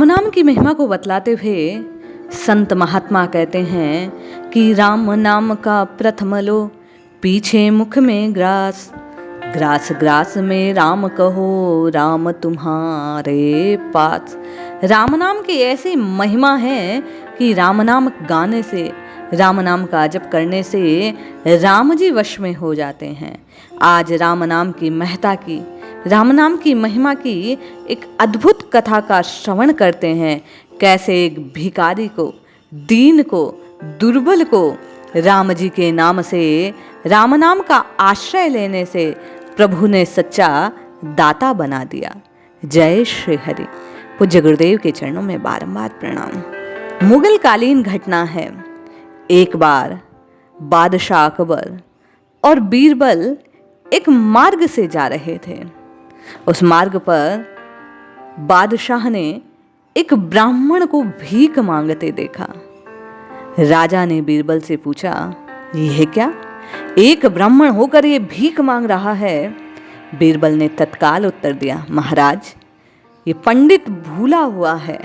नाम की महिमा को बतलाते हुए संत महात्मा कहते हैं कि राम नाम का प्रथम लो, पीछे मुख में ग्रास, ग्रास ग्रास में राम कहो, राम तुम्हारे पास। राम नाम की ऐसी महिमा है कि राम नाम गाने से, राम नाम का जप करने से राम जी वश में हो जाते हैं। आज राम नाम की महत्ता की, राम नाम की महिमा की एक अद्भुत कथा का श्रवण करते हैं। कैसे एक भिखारी को, दीन को, दुर्बल को राम जी के नाम से, राम नाम का आश्रय लेने से प्रभु ने सच्चा दाता बना दिया। जय श्री हरि। पूज्य गुरुदेव के चरणों में बारंबार प्रणाम। मुगल कालीन घटना है। एक बार बादशाह अकबर और बीरबल एक मार्ग से जा रहे थे। उस मार्ग पर बादशाह ने एक ब्राह्मण को भीख मांगते देखा। राजा ने बीरबल से पूछा, यह क्या, एक ब्राह्मण होकर ये भीख मांग रहा है? बीरबल ने तत्काल उत्तर दिया, महाराज ये पंडित भूला हुआ है।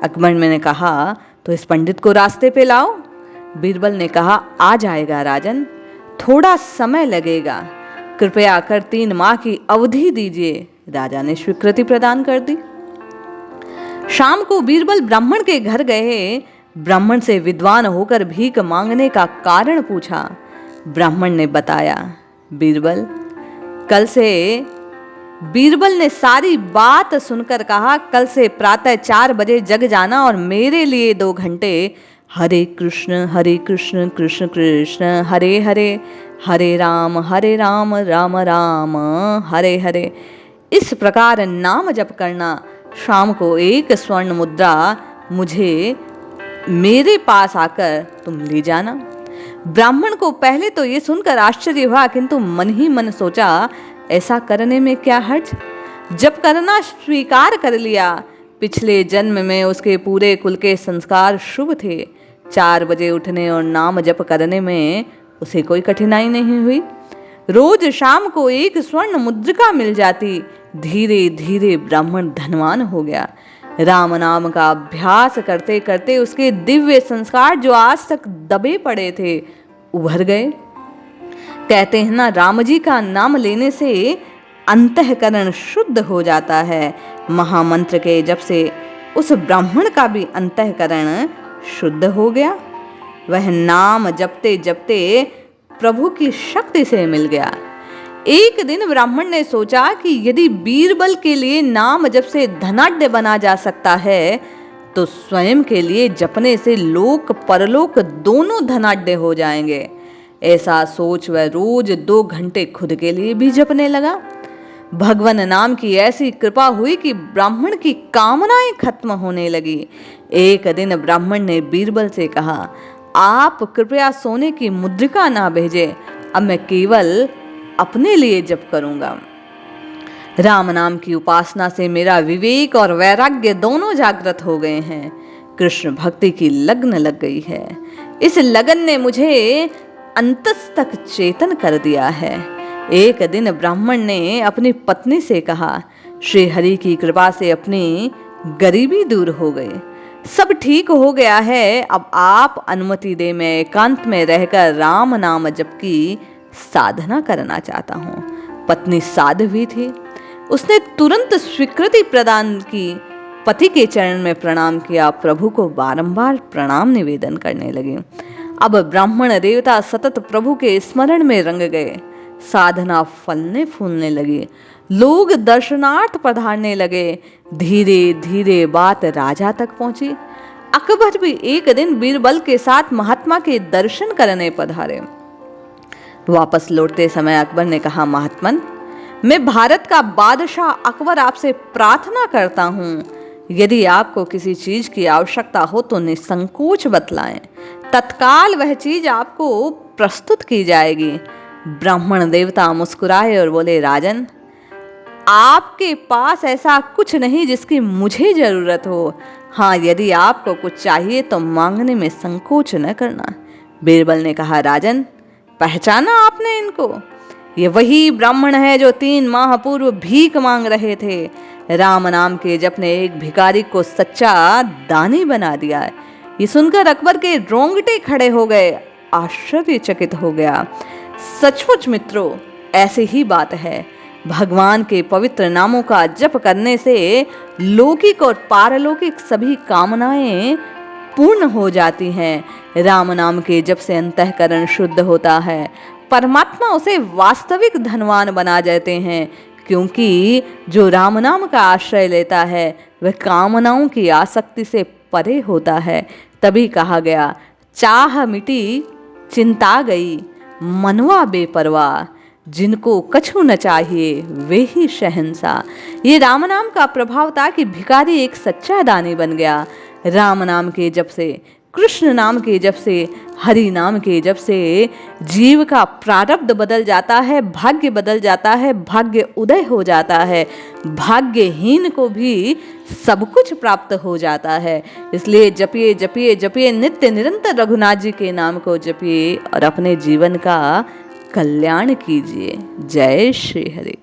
अकबर ने कहा, तो इस पंडित को रास्ते पे लाओ। बीरबल ने कहा, आ जाएगा राजन, थोड़ा समय लगेगा, कृपया कर 3 माह की अवधि दीजिए। राजा ने स्वीकृति प्रदान कर दी। शाम को बीरबल ब्राह्मण के घर गए। ब्राह्मण से विद्वान होकर भीख मांगने का कारण पूछा। ब्राह्मण ने बताया। बीरबल ने सारी बात सुनकर कहा, कल से प्रातः 4 बजे जग जाना और मेरे लिए 2 घंटे हरे कृष्ण कृष्ण कृष्ण हरे हरे, हरे राम राम राम हरे हरे, इस प्रकार नाम जप करना। शाम को 1 स्वर्ण मुद्रा मुझे मेरे पास आकर तुम ले जाना। ब्राह्मण को पहले तो ये सुनकर आश्चर्य हुआ, किंतु मन ही मन सोचा, ऐसा करने में क्या हर्ज। जब करना स्वीकार कर लिया। पिछले जन्म में उसके पूरे कुल के संस्कार शुभ थे। 4 बजे उठने और नाम जप करने में उसे कोई कठिनाई नहीं हुई। रोज शाम को 1 स्वर्ण मुद्रिका मिल जाती। धीरे धीरे ब्राह्मण धनवान हो गया। राम नाम का अभ्यास करते करते उसके दिव्य संस्कार जो आज तक दबे पड़े थे उभर गए। कहते हैं ना, राम जी का नाम लेने से अंतःकरण शुद्ध हो जाता है। महामंत्र के जप से उस ब्राह्मण का भी अंतःकरण शुद्ध हो गया। वह नाम जपते जपते प्रभु की शक्ति से मिल गया। एक दिन ब्राह्मण ने सोचा कि यदि बीरबल के लिए नाम जप से धनाढ्य बना जा सकता है तो स्वयं के लिए जपने से लोक परलोक दोनों धनाढ्य हो जाएंगे। ऐसा सोच वह रोज 2 घंटे खुद के लिए भी जपने लगा। भगवान नाम की ऐसी कृपा हुई कि ब्राह्मण की कामनाएं खत्म होने लगी। एक दिन ब्राह्मण ने बीरबल से कहा, आप कृपया सोने की मुद्रिका ना भेजे, अब मैं केवल अपने लिए जप करूंगा। राम नाम की उपासना से मेरा विवेक और वैराग्य दोनों जागृत हो गए हैं। कृष्ण भक्ति की लगन लग गई है। इस लगन ने मुझे अंतस तक चेतन कर दिया है। एक दिन ब्राह्मण ने अपनी पत्नी से कहा, श्री हरि की कृपा से अपनी गरीबी दूर हो गई, सब ठीक हो गया है। अब आप अनुमति दे, मैं एकांत में रहकर राम नाम जप की साधना करना चाहता हूँ। पत्नी साध्वी थी। उसने तुरंत स्वीकृति प्रदान की। पति के चरण में प्रणाम किया। प्रभु को बारंबार प्रणाम निवेदन करने लगे। अब ब्राह्मण देवता सतत प्रभु के स्मरण में रंग गए। साधना फलने फूलने लगी। लोग दर्शनार्थ पधारने लगे। धीरे धीरे बात राजा तक पहुंची। अकबर भी एक दिन बीरबल के साथ महात्मा के दर्शन करने पधारे। वापस लौटते समय अकबर ने कहा, महात्मन, मैं भारत का बादशाह अकबर आपसे प्रार्थना करता हूँ, यदि आपको किसी चीज की आवश्यकता हो तो निसंकोच बतलाएं, तत्काल वह चीज आपको प्रस्तुत की जाएगी। ब्राह्मण देवता मुस्कुराए और बोले, राजन, आपके पास ऐसा कुछ नहीं जिसकी मुझे जरूरत हो। हाँ, यदि आपको कुछ चाहिए तो मांगने में संकोच न करना। बीरबल ने कहा, राजन, पहचाना आपने इनको? ये वही ब्राह्मण है जो 3 माह पूर्व भीख मांग रहे थे। राम नाम के जप ने एक भिखारी को सच्चा दानी बना दिया है। ये सुनकर अकबर के रोंगटे खड़े हो गए, आश्चर्यचकित हो गया। सचमुच मित्रों, ऐसी ही बात है। भगवान के पवित्र नामों का जप करने से लौकिक और पारलौकिक सभी कामनाएं पूर्ण हो जाती हैं। राम नाम के जप से अंतःकरण शुद्ध होता है। परमात्मा उसे वास्तविक धनवान बना देते हैं, क्योंकि जो राम नाम का आश्रय लेता है वह कामनाओं की आसक्ति से परे होता है। तभी कहा गया, चाह मिटी चिंता गई, मनवा बेपरवाह, जिनको कछु न चाहिए वे ही शहंशाह। ये राम नाम का प्रभाव था कि भिखारी एक सच्चा दानी बन गया। राम नाम के जप से, कृष्ण नाम के जप से, हरि नाम के जप से जीव का प्रारब्ध बदल जाता है, भाग्य बदल जाता है, भाग्य उदय हो जाता है। भाग्यहीन को भी सब कुछ प्राप्त हो जाता है। इसलिए जपिए जपिए जपिए, नित्य निरंतर रघुनाथ जी के नाम को जपिए और अपने जीवन का कल्याण कीजिए। जय श्री हरि।